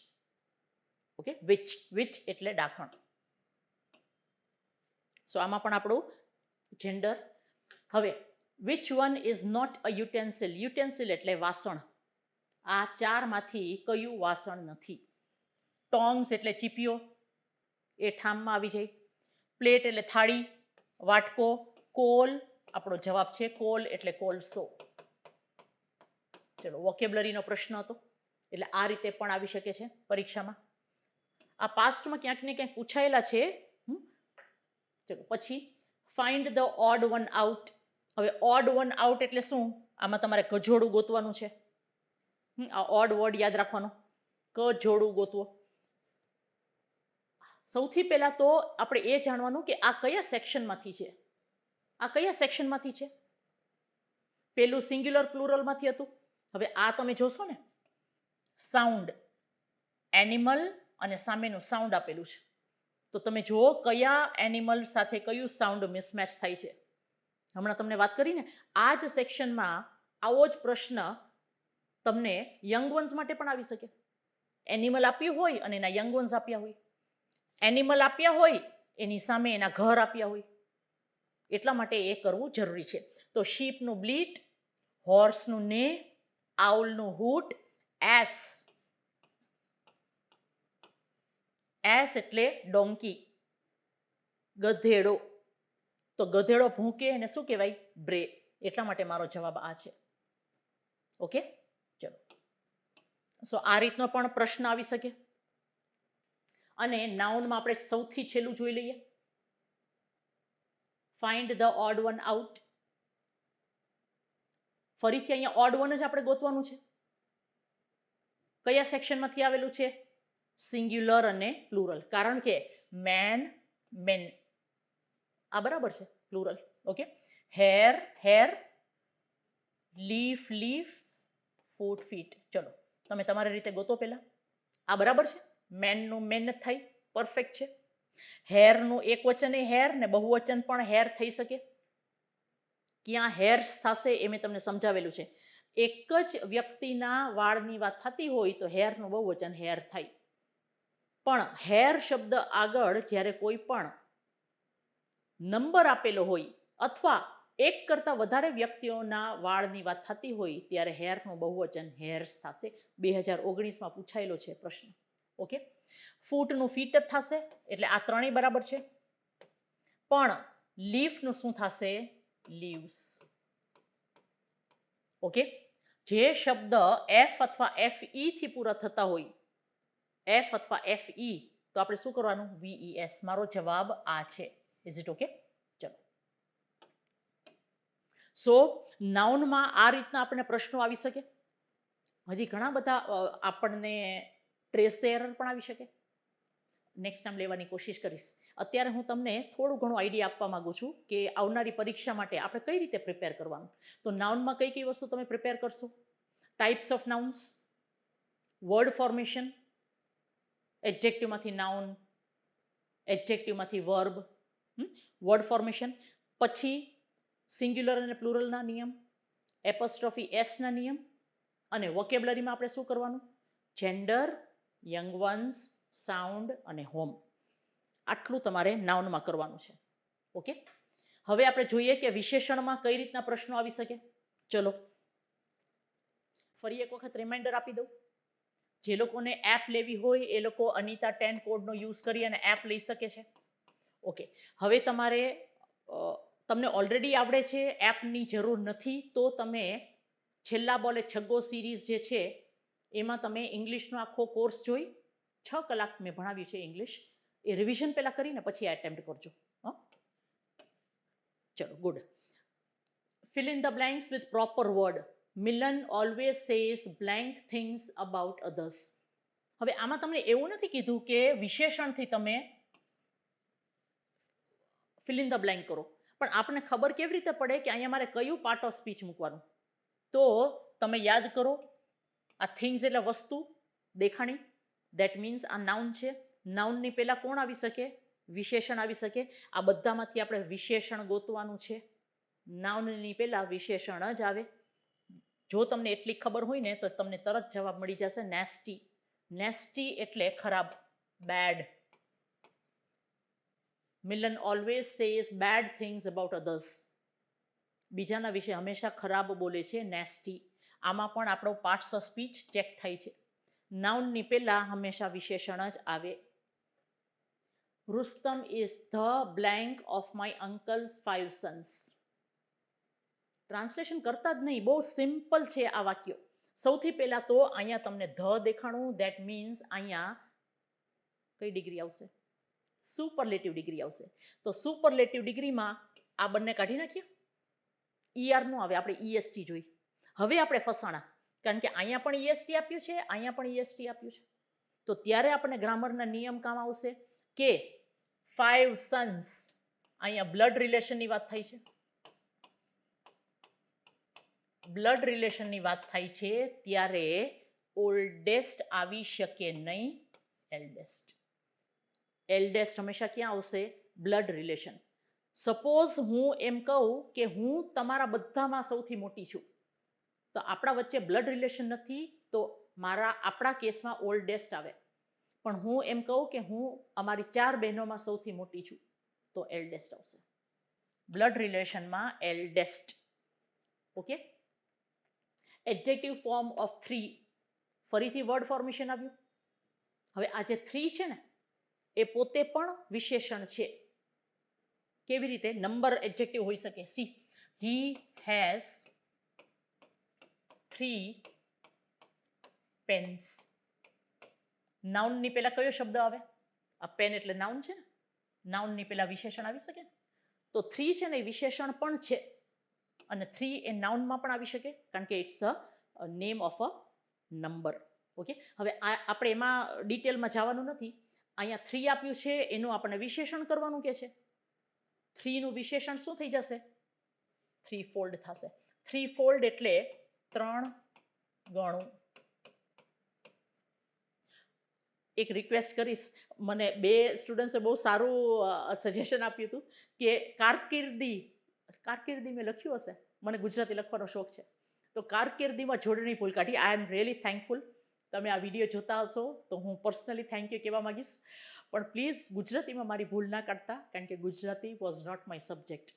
Okay, which. વિચ એટલે ડાકણ. સો આમાં પણ આપણું જેન્ડર. હવે which one is not a utensil. Utensil એટલે વાસણ. આ ચારમાંથી કયું વાસણ નથી? ટોંગ્સ એટલે ચીપિયો, એ ઠામમાં આવી જાય. પ્લેટ એટલે થાળી, વાટકો. કોલ, આપણો જવાબ છે કોલ એટલે કોલસો. ચલો, વોકેબ્લરીનો પ્રશ્ન હતો એટલે આ રીતે પણ આવી શકે છે પરીક્ષામાં. આ પાસ્ટમાં ક્યાંક ને ક્યાંક પૂછાયેલા છે. ચલો, પછી find the odd one out. હવે ઓડ વન આઉટ એટલે શું? આમાં તમારે કજોડું ગોતવાનું છે. આ ઓડ વર્ડ યાદ રાખવાનો, કજોડું ગોતવો. સૌથી પહેલા તો આપણે એ જાણવાનું કે આ કયા સેક્શનમાંથી છે. આ કયા સેક્શનમાંથી છે? પેલું સિંગ્યુલર પ્લુરલમાંથી હતું. હવે આ તમે જોશો ને, સાઉન્ડ, એનિમલ અને સામેનું સાઉન્ડ આપેલું છે. તો તમે જુઓ કયા એનિમલ સાથે કયું સાઉન્ડ મિસમેચ થાય છે. હમણાં તમને વાત કરીને આ જ સેક્શનમાં આવો જ પ્રશ્ન તમને યંગ વન્સ માટે પણ આવી શકે. એનિમલ આપ્યું હોય અને એના યંગ વન્સ આપ્યા હોય. એનિમલ આપ્યા હોય એની સામે એના ઘર આપ્યા હોય. એટલા માટે એ કરવું જરૂરી છે. તો શીપનું બ્લીટ, હોર્સનું ને, આઉલનું હૂટ, એસ. એસ એટલે ડોંકી, ગધેડો. તો ગધેડો ભૂંકે એને શું કહેવાય? બ્રે. એટલા માટે મારો જવાબ આ છે. ઓકે, ચલો. સો આ રીતનો પણ પ્રશ્ન આવી શકે. અને નાઉનમાં આપણે સૌથી છેલ્લું જોઈ લઈએ. Find the odd one out. ફરીથી અહીંયા ઓડ વન જ આપણે ગોતવાનું છે. કયા સેક્શનમાંથી આવેલું છે? સિંગ્યુલર અને પ્લુરલ. કારણ કે મેન, મેન આ બરાબર છે, plural. Okay, hair, hair, leaf, leafs, foot, feet. ચલો તમે તમારી રીતે ગોતો પહેલા. આ બરાબર છે, મેનનું મેન જ થાય, પરફેક્ટ છે. હેરનું એક વચન એ હેર ને બહુવચન પણ હેર થઈ શકે. ક્યાં હેર્સ થશે એ મેં તમને સમજાવેલું છે. એક જ વ્યક્તિના વાળની વાત થતી હોય તો હેરનું બહુવચન હેર થાય. પણ હેર શબ્દ આગળ જ્યારે કોઈ પણ નંબર આપેલો હોય અથવા એક કરતા વધારે વ્યક્તિઓના વાળની વાત થતી હોય ત્યારે હેરનું બહુવચન હેર્સ થશે. 2019માં પૂછાયેલો છે પ્રશ્ન. ઓકે, ફૂટનું ફીટ જ થશે એટલે આ ત્રણેય બરાબર છે. પણ લીફનું શું થશે? લીવ્સ. ઓકે, જે શબ્દ એફ અથવા એફ ઈ થી પૂરા થતા હોય, એફ અથવા એફ ઈ, તો આપણે શું કરવાનું? VES. મારો જવાબ આ છે. Is it okay? ચલો. સો નાઉનમાં આ રીતના આપણને પ્રશ્નો આવી શકે. હજી ઘણા બધા આપણને ટ્રેસ ધ એરર પણ આવી શકે. નેક્સ્ટ ટાઈમ લેવાની કોશિશ કરીશ. અત્યારે હું તમને થોડું ઘણું આઈડિયા આપવા માંગુ છું કે આવનારી પરીક્ષા માટે આપણે કઈ રીતે પ્રિપેર કરવાનું. તો નાઉનમાં કઈ કઈ વસ્તુ તમે પ્રિપેર કરશો? Types of nouns, word formation, એડજેક્ટિવમાંથી નાઉન, એડજેક્ટિવમાંથી વર્બ, વર્ડ ફોર્મેશન, પછી સિંગ્યુલર અને પ્લુરલના નિયમ, એપોસ્ટ્રોફી એસના નિયમ, અને વોકેબ્લરીમાં આપણે શું કરવાનું? જેન્ડર, યંગ વન્સ, સાઉન્ડ અને હોમ. આટલું તમારે નાઉનમાં કરવાનું છે. ઓકે, હવે આપણે જોઈએ કે વિશેષણમાં કઈ રીતના પ્રશ્નો આવી શકે. ચલો ફરી એક વખત રિમાઇન્ડર આપી દઉં. જે લોકોને એપ લેવી હોય એ લોકો અનિતા 10 કોડનો યુઝ કરી અને એપ લઈ શકે છે. ઓકે, હવે તમારે તમને ઓલરેડી આવડે છે, એપની જરૂર નથી, તો તમે છેલ્લા બોલે છગ્ગો સિરીઝ જે છે એમાં તમે ઇંગ્લિશનો આખો કોર્સ જોઈ 6 કલાક મેં ભણાવ્યું છે ઇંગ્લિશ. એ રિવિઝન પહેલા કરીને પછી એટેમ્પ્ટ કરજો. ચલો, good. Fill in the blanks with proper word. Milan always says blank things about others. હવે આમાં તમને એવું નથી કીધું કે વિશેષણથી તમે fill in the blank કરો, પણ આપણને ખબર કેવી રીતે પડે કે અહીંયા મારે કયું પાર્ટ ઓફ સ્પીચ મૂકવાનું? તો તમે યાદ કરો, આ થિંગ્સ એટલે વસ્તુ, દેખાણી. ધેટ મીન્સ આ નાઉન છે. નાઉનની પહેલા કોણ આવી શકે? વિશેષણ આવી શકે. આ બધામાંથી આપણે વિશેષણ ગોતવાનું છે. નાઉનની પહેલા વિશેષણ જ આવે. જો તમને એટલી ખબર હોય ને તો તમને તરત જવાબ મળી જશે. નેસ્ટી. નેસ્ટી એટલે ખરાબ, bad. Milan always says bad things about others. બીજાના વિશે હંમેશા ખરાબ બોલે છે, નેસ્ટી. આમાં પણ આપણો પાર્ટ્સ ઓફ સ્પીચ ચેક થાય છે. નાઉનની પહેલા હંમેશા વિશેષણ જ આવે. Rustam is the blank of my uncle's 5 Sons. Translation કરતા જ નહીં, બહુ સિમ્પલ છે આ વાક્ય. સૌથી પહેલા તો અહીંયા તમને ધ દેખાણું. ધેટ મીન્સ અહીંયા કઈ ડિગ્રી આવશે? સુપરલેટિવ ડિગ્રી આવશે. તો સુપરલેટિવ ડિગ્રીમાં આ બંને કાઢી નાખીએ. ER નું આવે, આપણે EST જોઈ. હવે આપણે ફસાણા, કારણ કે અહીંયા પણ EST આપ્યું છે, અહીંયા પણ EST આપ્યું છે. તો ત્યારે આપણે ગ્રામરના નિયમ કામ આવશે કે 5 સન્સ, અહીંયા બ્લડ રિલેશનની વાત થાય છે. બ્લડ રિલેશનની વાત થાય છે ત્યારે ઓલ્ડેસ્ટ આવી શકે નહીં, એલ્ડેસ્ટ. એલ્ડેસ્ટ હંમેશા ક્યાં આવશે? Blood relation. સપોઝ હું એમ કહું કે હું તમારા બધામાં સૌથી મોટી છું, તો આપણા વચ્ચે બ્લડ રિલેશન નથી, તો આપણા કેસમાં ઓલ્ડેસ્ટ આવે. પણ હું એમ કહું કે હું અમારી 4 બહેનોમાં સૌથી મોટી છું, તો એલ્ડેસ્ટ આવશે. બ્લડ રિલેશનમાં eldest. Okay. Adjective form of 3, ફરીથી વર્ડ ફોર્મેશન આવ્યું. હવે આ જે 3 છે ને એ પોતે પણ વિશેષણ છે. કેવી રીતે? નંબર એડજેક્ટિવ હોઈ શકે. See, he has 3 pens. નાઉનની પહેલા કયો શબ્દ આવે? આ પેન એટલે નાઉન છે ને, નાઉનની પહેલા વિશેષણ આવી શકે. તો 3 છે ને એ વિશેષણ પણ છે, અને 3 એ નાઉનમાં પણ આવી શકે, કારણ કે it's a name of a number. Okay. હવે આપણે એમાં ડિટેલમાં જવાનું નથી. અહીંયા 3 આપ્યું છે, એનું આપણે વિશેષણ કરવાનું કે છે. 3 નું વિશેષણ શું થઈ જશે? 3 ફોલ્ડ થશે. 3 ફોલ્ડ એટલે 3 ગણું. એક રિક્વેસ્ટ કરીશ, મને 2 સ્ટુડન્ટ્સે બહુ સારું સજેશન આપ્યું હતું કે કારકિર્દી મેં લખ્યું હશે, મને ગુજરાતી લખવાનો શોખ છે, તો કારકિર્દીમાં જોડણી ભૂલ કાઢી. આઈ એમ રિયલી થેન્કફુલ. તમે આ વિડીયો જોતા હશો તો હું પર્સનલી થેન્ક યુ કહેવા માંગીશ, પણ પ્લીઝ ગુજરાતીમાં મારી ભૂલ ના કાઢતા, કારણ કે Gujarati was not my subject.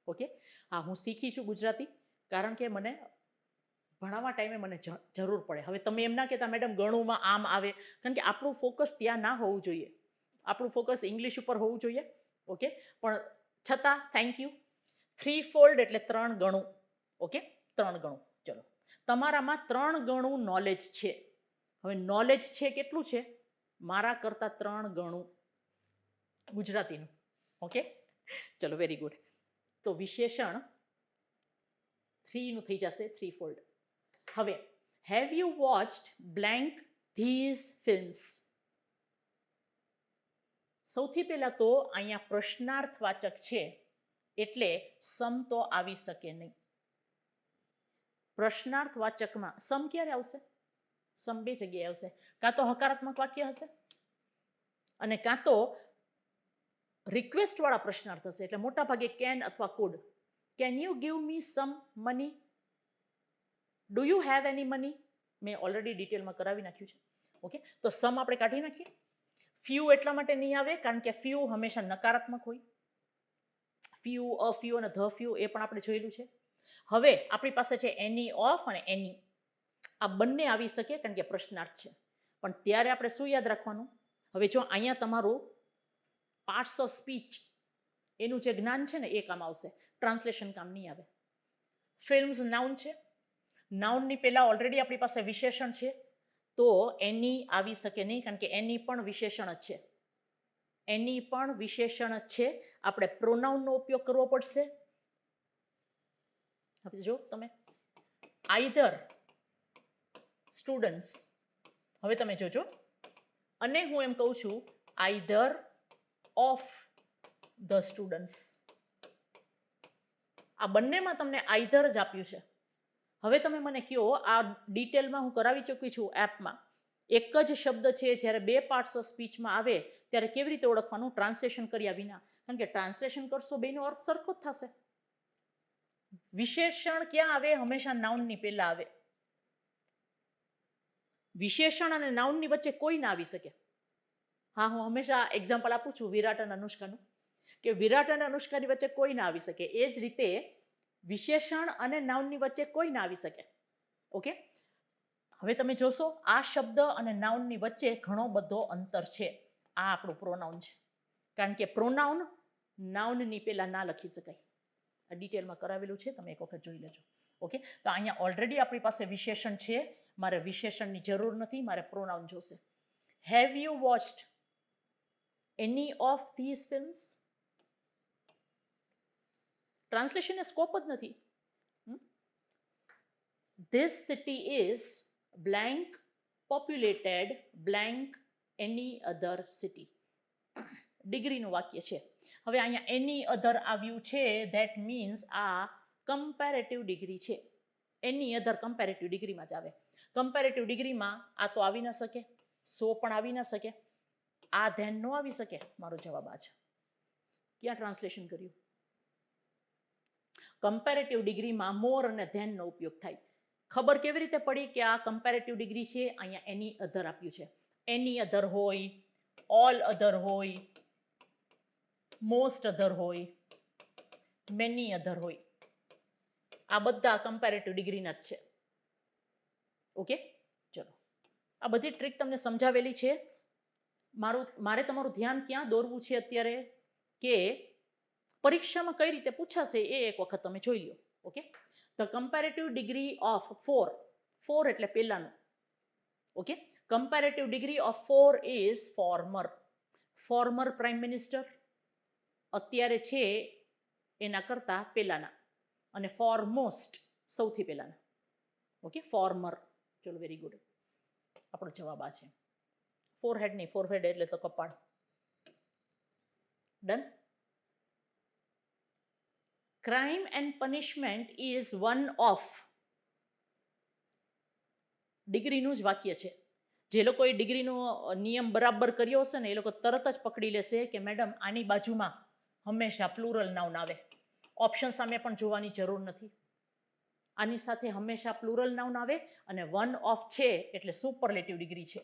Okay. હા, હું શીખી છું ગુજરાતી, કારણ કે મને ભણાવવા ટાઈમે મને જરૂર પડે. હવે તમે એમ ના કહેતા મેડમ ગણુમાં આમ આવે, કારણ કે આપણું ફોકસ ત્યાં ના હોવું જોઈએ, આપણું ફોકસ ઇંગ્લિશ ઉપર હોવું જોઈએ. ઓકે. પણ છતાં થેન્ક યુ. 3 ફોલ્ડ એટલે 3 ગણું. ઓકે, 3 ગણું. ચલો, તમારામાં 3 ગણું નોલેજ છે. હવે નોલેજ છે કેટલું છે? મારા કરતા 3 ગણું ગુજરાતીનું. ઓકે, ચલો, વેરી ગુડ. તો વિશેષણ 3 નું થઈ જશે 3 ફોલ્ડ. હવે have you watched blank these films? સૌથી પહેલા તો અહીંયા પ્રશ્નાર્થવાચક છે, એટલે સમ તો આવી શકે નહીં. પ્રશ્નાર્થવાચકમાં સમ ક્યારે આવશે? સમ 2 જગ્યાએ આવશે. કાં તો હકારાત્મક વાક્ય હશે, અને કાં તો રિક્વેસ્ટ વાળા પ્રશ્નાર્થ હશે, એટલે મોટા ભાગે કેન અથવા food. Can you give me some money? Do you have any money? મેં ઓલરેડી ડિટેલમાં કરાવી નાખ્યું છે. ઓકે, તો સમ આપણે કાઢી નાખીએ. ફ્યુ એટલા માટે નહીં આવે કારણ કે ફ્યુ હંમેશા નકારાત્મક હોય. ફ્યુ, અ ફ્યુ અને ધ ફ્યુ એ પણ આપણે જોયેલું છે. હવે આપણી પાસે છે એની ઓફ અને એની. આ બંને આવી શકે કારણ કે પ્રશ્નાર્થ છે. પણ ત્યારે આપણે શું યાદ રાખવાનું? હવે જો અહીંયા તમારું પાર્ટ્સ ઓફ સ્પીચ એનું જે જ્ઞાન છે ને એ કામ આવશે, ટ્રાન્સલેશન કામ નહીં આવે. ફિલ્મ્સ નાઉન છે, નાઉનની પહેલા ઓલરેડી આપણી પાસે વિશેષણ છે, તો એની આવી શકે નહીં, કારણ કે એની પણ વિશેષણ જ છે. એની પણ વિશેષણ જ છે. આપણે પ્રોનાઉનનો ઉપયોગ કરવો પડશે. હવે જો તમે આઈધર સ્ટુડન્ટ્સ, હવે તમે જોજો, અને હું એમ કહું છું આઈધર ઓફ ધ સ્ટુડન્ટ્સ. આ બંનેમાં તમને આઈધર જ આપ્યું છે. હવે તમે મને કહો, આ ડિટેલમાં હું કરાવી ચૂકી છું એપમાં. એક જ શબ્દ છે, જ્યારે 2 પાર્ટ્સ ઓફ સ્પીચમાં આવે ત્યારે કેવી રીતે ઓળખવાનું? ટ્રાન્સલેશન કર્યા વિના, કારણ કે ટ્રાન્સલેશન કરશો બેનો અર્થ સરખો જ થશે. વિશેષણ ક્યાં આવે? હંમેશા નાઉનની પહેલા આવે. વિશેષણ અને નાઉનની વચ્ચે કોઈ ના આવી શકે. હા, હું હંમેશા એક્ઝામ્પલ આપું છું વિરાટ અને અનુષ્કાનું, કે વિરાટ અને અનુષ્કાની વચ્ચે કોઈ ના આવી શકે. એ જ રીતે વિશેષણ અને નાઉનની વચ્ચે કોઈ ના આવી શકે. ઓકે. હવે તમે જોશો આ શબ્દ અને નાઉનની વચ્ચે ઘણો બધો અંતર છે. આ આપણું પ્રોનાઉન છે, કારણ કે પ્રોનાઉન નાઉનની પહેલા ના લખી શકાય. આ ડિટેલમાં કરાવેલું છે, તમે એક વખત જોઈ લેજો. ઓકે, તો અહીંયા ઓલરેડી આપણી પાસે વિશેષણ છે, મારે વિશેષણની જરૂર નથી, મારે પ્રોનાઉન જોશે. Have you watched any of these films? ટ્રાન્સલેશનને સ્કોપ જ નથી. This city is blank populated blank any other city. ડિગ્રીનું વાક્ય છે. હવે અહીંયા એની અધર આવ્યું છે, ધેટ મીન્સ આ કમ્પેરેટિવ ડિગ્રી છે. એની અધર કમ્પેરેટિવ ડિગ્રીમાં જ આવે. કમ્પેરેટિવ ડિગ્રીમાં આ તો આવી ન શકે, સો પણ આવી ન શકે. આ ધ્યાન ન આવી શકે? મારો જવાબ આ છે. ક્યાં ટ્રાન્સલેશન કર્યું? કમ્પેરેટિવ ડિગ્રીમાં મોર અને ધેનનો ઉપયોગ થાય. ખબર કેવી રીતે પડી કે આ કમ્પેરેટિવ ડિગ્રી છે? અહીંયા એની અધર આપ્યું છે. એની અધર હોય, ઓલ અધર હોય, મોસ્ટ અધર હોય, મેની અધર હોય. આ બધા કમ્પેરેટિવ ડિગ્રીના જ છે. ઓકે, ચલો આ બધી ટ્રીક તમને સમજાવેલી છે. મારે તમારું ધ્યાન ક્યાં દોરવું છે અત્યારે કે પરીક્ષામાં કઈ રીતે પૂછાશે એ એક વખત તમે જોઈ લો. Okay, the comparative degree of fore એટલે પહેલાનું. Okay, comparative degree of fore is former prime minister અત્યારે છે એના કરતા પહેલાના, અને ફોરમોસ્ટ સૌથી પહેલાના. Okay, former. ચલો, વેરી ગુડ. આપણો જવાબ આ છે. ફોરહેડ નહીં, ફોરહેડ એટલે તો કપાળ. Done. Crime and punishment is one of ડિગ્રીનું જ વાક્ય છે. જે લોકોએ ડિગ્રીનો નિયમ બરાબર કર્યો હશે ને એ લોકો તરત જ પકડી લેશે કે મેડમ આની બાજુમાં હંમેશા પ્લુરલ નાઉન આવે. ઓપ્શન સામે પણ જોવાની જરૂર નથી. આની સાથે હંમેશા પ્લુરલ નાઉન આવે અને વન ઓફ છે એટલે સુપરલેટિવ ડિગ્રી છે.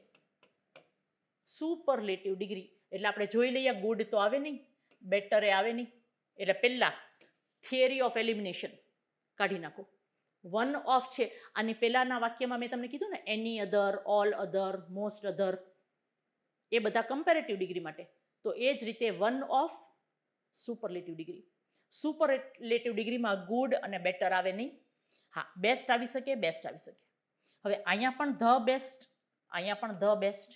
સુપરલેટિવ ડિગ્રી એટલે આપણે જોઈ લઈએ, ગુડ તો આવે નહીં, બેટર એ આવે નહીં, એટલે પહેલા થિયરી ઓફ એલિમિનેશન કાઢી નાખો. વન ઓફ છે, આની પહેલાના વાક્યમાં મેં તમને કીધું ને, એની અધર, ઓલ અધર, મોસ્ટ અધર, એ બધા કમ્પેરેટિવ ડિગ્રી માટે. તો એ જ રીતે one of superlative degree. Superlative ડિગ્રીમાં ગુડ અને બેટર આવે નહીં. હા, બેસ્ટ આવી શકે, બેસ્ટ આવી શકે. હવે અહીંયા પણ ધ બેસ્ટ, અહીંયા પણ ધ બેસ્ટ,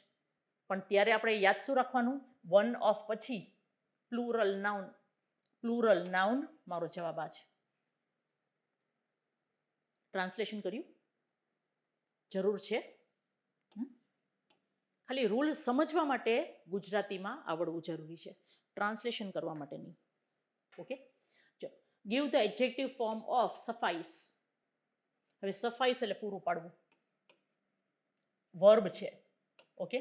પણ ત્યારે આપણે યાદ શું રાખવાનું? વન ઓફ પછી પ્લુરલ નાઉન. મારો જવાબ આ છે. ટ્રાન્સલેશન કર્યું? જરૂર છે. ખાલી રૂલ સમજવા માટે ગુજરાતીમાં આવડવું જરૂરી છે, ટ્રાન્સલેશન કરવા માટે નહીં. ઓકે, ચલો. Give the adjective form of suffice. હવે સફાઈસ એટલે પૂરું પાડવું, વર્બ છે. ઓકે,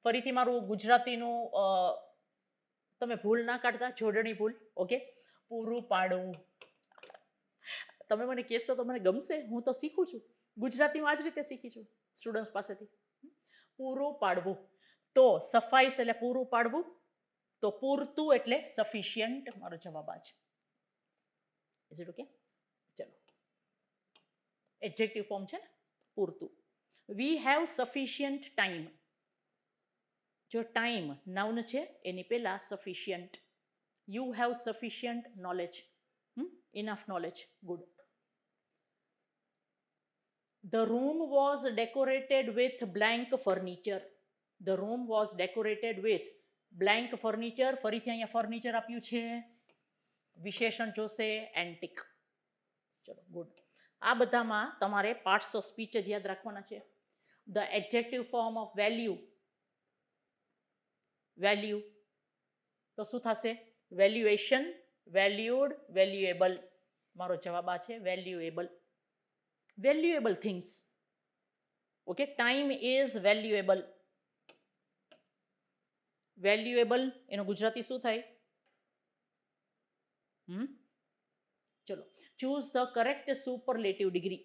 ફરીથી મારું ગુજરાતીનું તમે ભૂલ ના કાઢતા, જોડણી ભૂલ. ઓકે, પૂરું પાડવું. તમે મને કહેશો તો મને ગમશે, હું તો શીખું છું ગુજરાતીમાં, આ જ રીતે શીખી છું સ્ટુડન્ટ્સ પાસેથી. પૂરું પાડવું, તો સફાઈસ એટલે પૂરું પાડવું, તો પૂરતું એટલે સફિશિયન્ટ. મારો જવાબ આ છે. Is it okay? ચલો, એડજેક્ટિવ ફોર્મ છે ને પૂરતું. We have sufficient time. જો ટાઈમ નાઉન છે એની પહેલા sufficient. You have sufficient knowledge. Enough knowledge. Good. The room was decorated with blank furniture. The room was decorated with blank furniture. ફરીથી અહીંયા furniture આપ્યું છે, વિશેષણ જોશે એન્ટિક. ચલો, ગુડ. આ બધામાં તમારે પાર્ટ્સ ઓફ સ્પીચ જ યાદ રાખવાના છે. The adjective form of value તો શું થશે? Valuation, valued, valuable. મારો જવાબ આ છે, valuable. Valuable things. Okay, time is valuable. Valuable એનું ગુજરાતી શું થાય? ચલો, choose the correct superlative degree.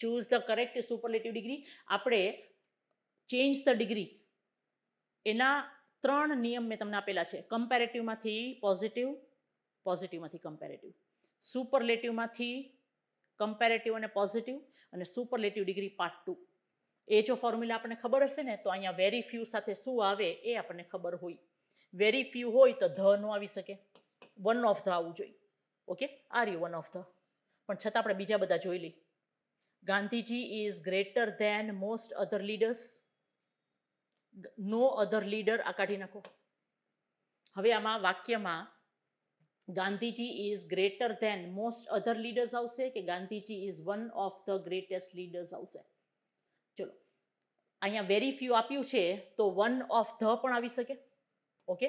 Choose the correct superlative degree. આપણે ચેન્જ ધ ડિગ્રી એના 3 નિયમ મેં તમને આપેલા છે. કમ્પેરેટિવમાંથી પોઝિટિવ, પોઝિટિવમાંથી કમ્પેરેટિવ, સુપરલેટિવમાંથી કમ્પેરેટિવ અને પોઝિટિવ, અને સુપરલેટિવ ડિગ્રી પાર્ટ 2. એ જો ફોર્મ્યુલા આપણને ખબર હશે ને તો અહીંયા વેરી ફ્યુ સાથે શું આવે એ આપણને ખબર હોય. વેરી ફ્યુ હોય તો ધ નો આવી શકે, વન ઓફ ધ આવવું જોઈએ. Okay, are you one of the, પણ છતાં આપણે બીજા બધા જોઈ લઈએ. Gandhiji is greater than most other leaders. No other leader આ કાઢી નાખો. હવે આમાં વાક્યમાં Gandhiji is greater than most other leaders આવશે કે Gandhiji is one of the greatest leaders આવશે? ચલો, અહીંયા વેરી ફ્યુ આપ્યું છે તો વન ઓફ ધ પણ આવી શકે. ઓકે,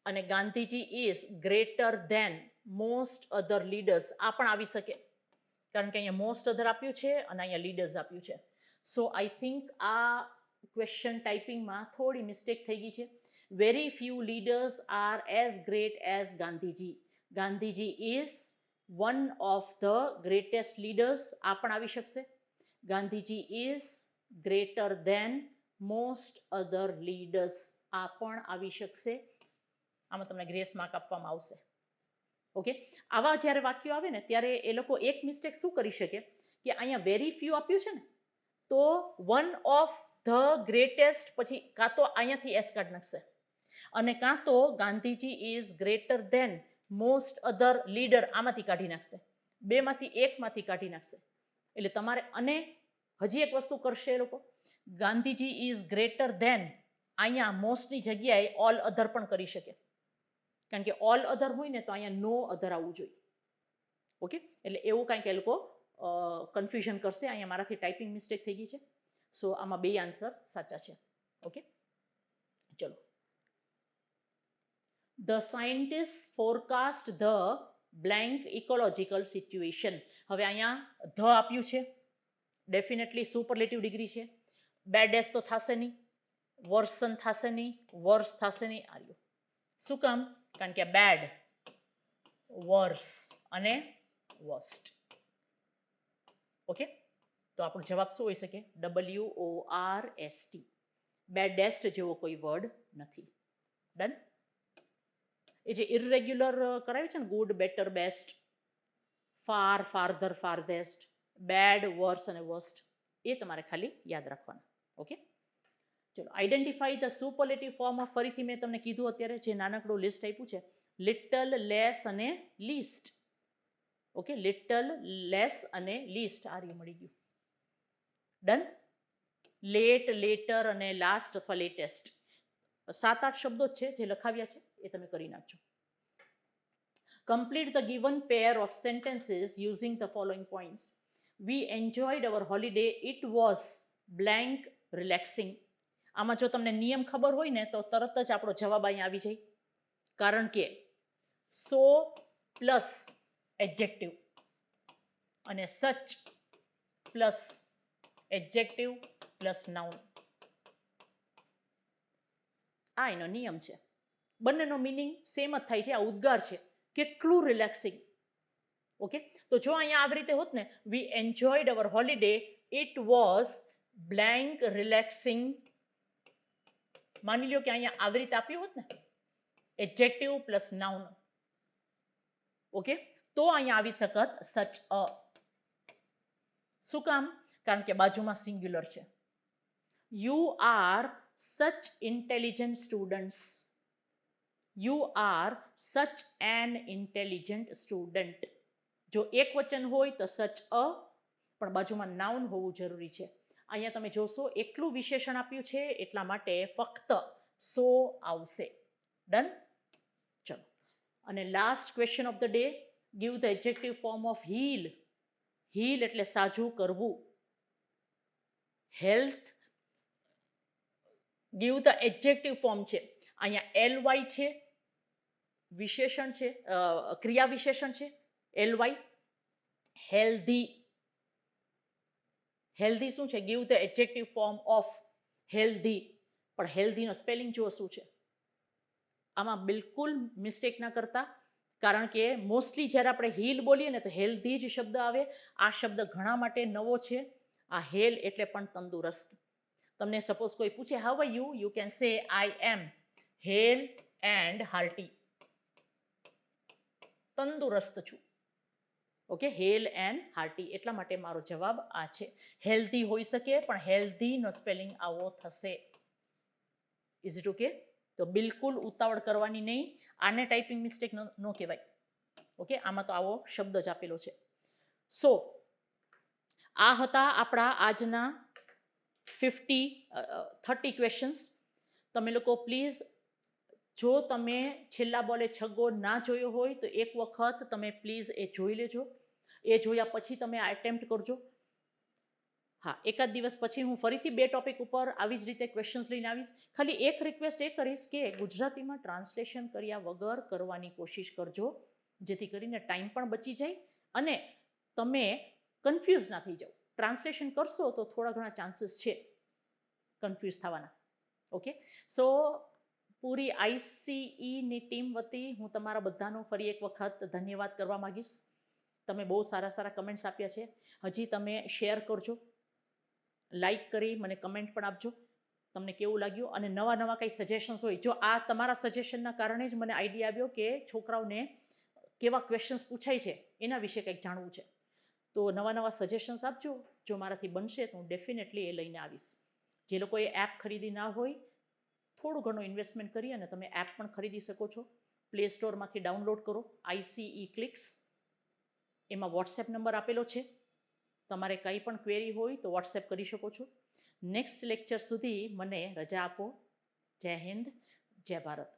અને Gandhiji is greater than most other leaders આ પણ આવી શકે, કારણ કે અહીંયા મોસ્ટ અધર આપ્યું છે અને અહીંયા લીડર્સ આપ્યું છે. સો આઈ થિંક આ ક્વેશ્ચન ટાઈપિંગમાં થોડી મિસ્ટેક થઈ ગઈ છે. Very few leaders are as great as Gandhiji. Gandhiji is one of the greatest leaders. આ પણ આવી શકશે. Gandhiji is greater than most other leaders. આ પણ આવી શકશે. આમાં તમને ગ્રેસ માર્ક આપવામાં આવશે. ઓકે, આવા જ્યારે વાક્યો આવે ને ત્યારે એ લોકો એક મિસ્ટેક શું કરી શકે કે અહીંયા વેરી ફ્યુ આપ્યું છે ને તો વન ઓફ ધ ગ્રેટેસ્ટ પછી કાં તો અહીંયાથી એસ કાઢી નાખશે અને કાં તો Gandhiji is greater than most other leader આમાંથી કાઢી નાખશે. બેમાંથી એકમાંથી કાઢી નાખશે. એટલે તમારે અને હજી એક વસ્તુ કરશે એ લોકો, ગાંધીજી ઇઝ ગ્રેટર દેન અહીંયા મોસ્ટની જગ્યાએ ઓલ અધર પણ કરી શકે. કારણ કે ઓલ અધર હોય ને તો અહીંયા નો અધર આવવું જોઈએ. ઓકે, એટલે એવું કાંઈક એ લોકો કન્ફ્યુઝન કરશે. અહીંયા મારાથી ટાઈપિંગ મિસ્ટેક થઈ ગઈ છે. સો આમાં બે આન્સર સાચા છે. ઓકે, ચલો. The scientist forecast the blank ecological situation. હવે અહીંયા ધ આપ્યું છે, ડેફિનેટલી સુપરલેટિવ ડિગ્રી છે. બેડ ડેસ તો થશે નહીં, વર્સન થશે નહીં, વર્સ થશે નહીં. આર્યું શું કામ? કારણ કે બેડ, વર્સ અને વર્સ્ટ. ઓકે, તો આપણો જવાબ શું હોઈ શકે? WORST. બેડેસ્ટ જેવો કોઈ વર્ડ નથી. ડન. એ જે ઇરરેગ્યુલર કરાવ્યું છે ને, good, better, best, far, farther, farthest, bad, worse અને વર્સ્ટ, એ તમારે ખાલી યાદ રાખવાના. ઓકે, ચલો. Identify the superlative form of. ફરીથી મેં તમને કીધું અત્યારે જે નાનકડું લિસ્ટ આપ્યું છે, લિટલ, લેસ અને લીસ્ટ. ઓકે, લિટલ, લેસ અને લીસ્ટ. આ રહ્યું, મળી ગયું. ડન. લેટ, લેટર અને લાસ્ટ અથવા લેટેસ્ટ. 7-8 શબ્દો જ છે જે લખાવ્યા છે, એ તમે કરી નાખજો. Complete the given pair of sentences using the following points. We enjoyed our holiday. It was blank relaxing. આમાં જો તમને નિયમ ખબર હોય ને તો તરત જ આપણો જવાબ અહીંયા આવી જાય. કારણ કે સો પ્લસ એડજેક્ટિવ અને સચ પ્લસ એડજેક્ટિવ પ્લસ નાઉન, આ એનો નિયમ છે. બંનેનો મિનિંગ સેમ જ થાય છે. આ ઉદ્ગાર છે. કેટલું રિલેક્સિંગ. ઓકે, તો જો અહીંયા આવી રીતે હોત ને, we enjoyed our holiday, it was blank relaxing. માની લો કે અહીંયા આવી રીતે આપ્યું હોત ને, એડજેક્ટિવ પ્લસ નાઉન. ઓકે, તો અહીંયા આવી શકત સચ અ. શું કામ? કારણ કે બાજુમાં સિંગ્યુલર છે. You are such intelligent students. You are such an intelligent student. જો એક વચન હોય તો સચ અ, પણ બાજુમાં નાઉન હોવું જરૂરી છે. અહીંયા તમે જોશો એટલું વિશેષણ આપ્યું છે એટલા માટે ફક્ત સો આવશે. ડન. ચલો. અને last question of the day, give the adjective form of heal. Heal એટલે સાજું કરવું. Health, give the adjective form છે. અહીંયા LY છે, વિશેષણ છે, ક્રિયા વિશેષણ છે. LY. હેલ્ધી. હેલ્ધી શું છે? Give the adjective form of healthy. પણ હેલ્ધીનો સ્પેલિંગ જુઓ શું છે. આમાં બિલકુલ મિસ્ટેક ના કરતા, કારણ કે મોસ્ટલી જ્યારે આપણે હીલ બોલીએ ને તો હેલ્ધી જ શબ્દ આવે. આ શબ્દ ઘણા માટે નવો છે. આ હેલ એટલે પણ તંદુરસ્ત. તમને સપોઝ કોઈ પૂછે how are you, you can say I am hale and hearty. તંદુરસ્ત છું. Okay, hale and hearty. એટલા માટે મારો જવાબ આ છે. હેલ્ધી હોઈ શકે પણ હેલ્ધીનો સ્પેલિંગ આવો થશે. Is it okay? તો બિલકુલ ઉતાવળ કરવાની નહીં. આને ટાઈપિંગ મિસ્ટેક ન કહેવાય. ઓકે, આમાં તો આવો શબ્દ જ આપેલો છે. સો આ હતા આપણા આજના 30 ક્વેશ્ચન્સ. તમે લોકો પ્લીઝ, જો તમે છેલ્લા બોલે છગ્ગો ના જોયો હોય તો એક વખત તમે પ્લીઝ એ જોઈ લેજો. એ જોયા પછી તમે આ એટેમ્પ્ટ કરજો. હા, એકાદ દિવસ પછી હું ફરીથી 2 ટોપિક ઉપર આવી જ રીતે ક્વેશ્ચન્સ લઈને આવીશ. ખાલી એક રિક્વેસ્ટ એ કરીશ કે ગુજરાતીમાં ટ્રાન્સલેશન કર્યા વગર કરવાની કોશિશ કરજો, જેથી કરીને ટાઈમ પણ બચી જાય અને તમે કન્ફ્યુઝ ના થઈ જાઓ. ટ્રાન્સલેશન કરશો તો થોડા ઘણા ચાન્સીસ છે કન્ફ્યુઝ થવાના. ઓકે, સો પૂરી આઈસીઈની ટીમ વતી હું તમારા બધાનો ફરી એક વખત ધન્યવાદ કરવા માંગીશ. તમે બહુ સારા સારા કમેન્ટ્સ આપ્યા છે. હજી તમે શેર કરજો, લાઈક કરી મને કમેન્ટ પણ આપજો તમને કેવું લાગ્યું, અને નવા નવા કંઈ સજેશન્સ હોય. જો આ તમારા સજેશનના કારણે જ મને આઈડિયા આવ્યો કે છોકરાઓને કેવા ક્વેશ્ચન્સ પૂછાય છે એના વિશે કંઈક જાણવું છે. તો નવા નવા સજેશન્સ આપજો. જો મારાથી બનશે તો હું ડેફિનેટલી એ લઈને આવીશ. જે લોકોએ એપ ખરીદી ના હોય, થોડું ઘણું ઇન્વેસ્ટમેન્ટ કરી અને તમે એપ પણ ખરીદી શકો છો. પ્લે સ્ટોરમાંથી ડાઉનલોડ કરો ICE ક્લિક્સ. એમાં વોટ્સએપ નંબર આપેલો છે. તમારે કંઈ પણ ક્વેરી હોય તો વોટ્સએપ કરી શકો છો. નેક્સ્ટ લેક્ચર સુધી મને રજા આપો. જય હિન્દ, જય ભારત.